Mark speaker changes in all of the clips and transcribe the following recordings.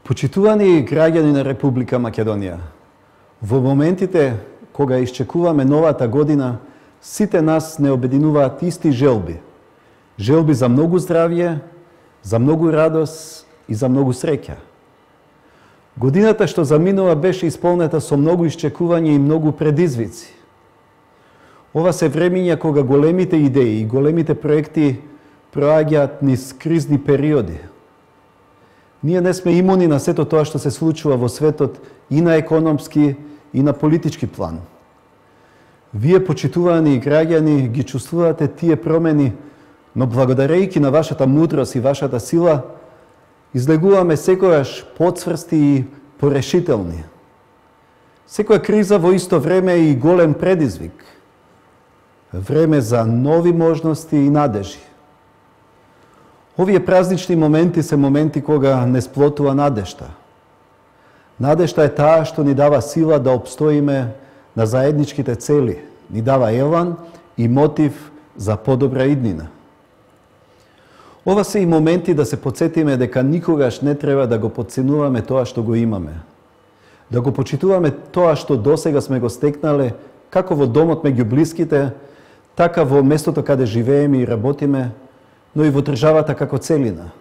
Speaker 1: Почитувани граѓани на Република Македонија, во моментите кога исчекуваме новата година, сите нас не обединуваат исти желби. Желби за многу здравје, за многу радост и за многу среќа. Годината што заминува беше исполнета со многу исчекувања и многу предизвици. Ова се времиња кога големите идеи и големите проекти проаѓаат низ кризни периоди. Ние не сме имуни на сето тоа што се случува во светот и на економски и на политички план. Вие, почитувани граѓани, ги чувствувате тие промени, но благодарејќи на вашата мудрост и вашата сила, излегуваме секојаш поцврсти и порешителни. Секоја криза во исто време е и голем предизвик. Време за нови можности и надежи. Овие празнични моменти се моменти кога не сплотува надежта. Надежта е таа што ни дава сила да обстоиме на заедничките цели, ни дава елан и мотив за подобра иднина. Ова се и моменти да се подсетиме дека никогаш не треба да го потценуваме тоа што го имаме. Да го почитуваме тоа што досега сме го стекнале, како во домот меѓу блиските, така во местото каде живееме и работиме, но и во државата како целина.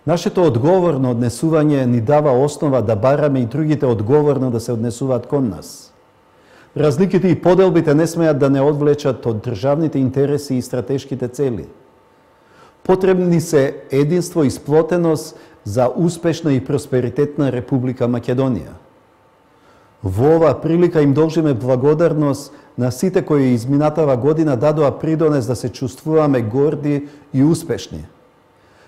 Speaker 1: Нашето одговорно однесување ни дава основа да бараме и другите одговорно да се однесуваат кон нас. Разликите и поделбите не смеат да не одвлечат од државните интереси и стратешките цели. Потребни се единство и сплотеност за успешна и просперитетна Република Македонија. Во оваа прилика им должиме благодарност на сите кои изминатава година дадоа придонес да се чувствуваме горди и успешни.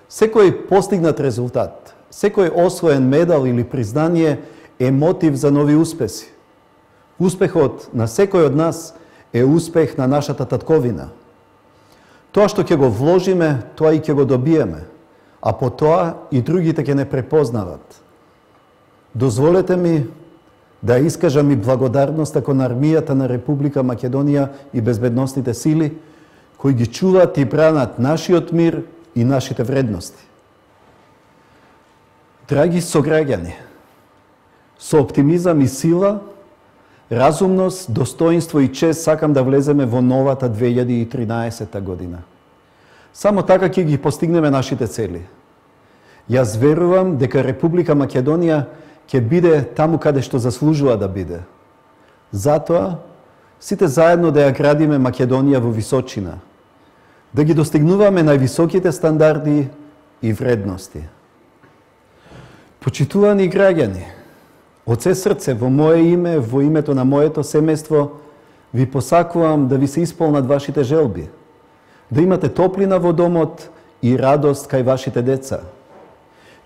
Speaker 1: Секој постигнат резултат, секој освоен медал или признание е мотив за нови успеси. Успехот на секој од нас е успех на нашата татковина. Тоа што ќе го вложиме, тоа и ќе го добиеме, а по тоа и другите ќе не препознават. Дозволете ми да искажам и благодарност кон армијата на Република Македонија и безбедносните сили, кои ги чуваат и бранат нашиот мир и нашите вредности. Драги сограѓани, со оптимизам и сила, разумност, достоинство и чест сакам да влеземе во новата 2013 година. Само така ќе ги постигнеме нашите цели. Јас верувам дека Република Македонија ќе биде таму каде што заслужува да биде. Затоа, сите заедно да ја градиме Македонија во височина, да ги достигнуваме највисоките стандарди и вредности. Почитувани граѓани, од се срце во мое име, во името на моето семејство, ви посакувам да ви се исполнат вашите желби, да имате топлина во домот и радост кај вашите деца.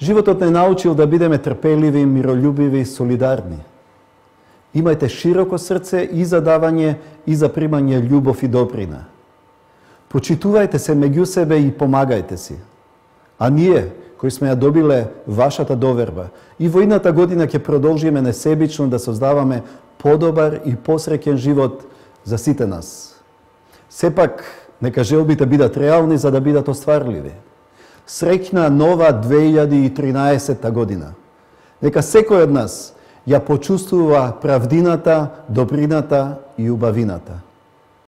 Speaker 1: Животот не научил да бидеме трпеливи, миролюбиви и солидарни. Имајте широко срце и за давање и за примање љубов и добрина. Почитувајте се меѓу себе и помагајте си. А ние, кои сме ја добиле вашата доверба, и во идната година ќе продолжиме несебично да создаваме подобар и посреќен живот за сите нас. Сепак, нека желбите бидат реални за да бидат остварливи. Среќна нова 2013 година. Нека секој од нас ја почувствува правдината, добрината и убавината.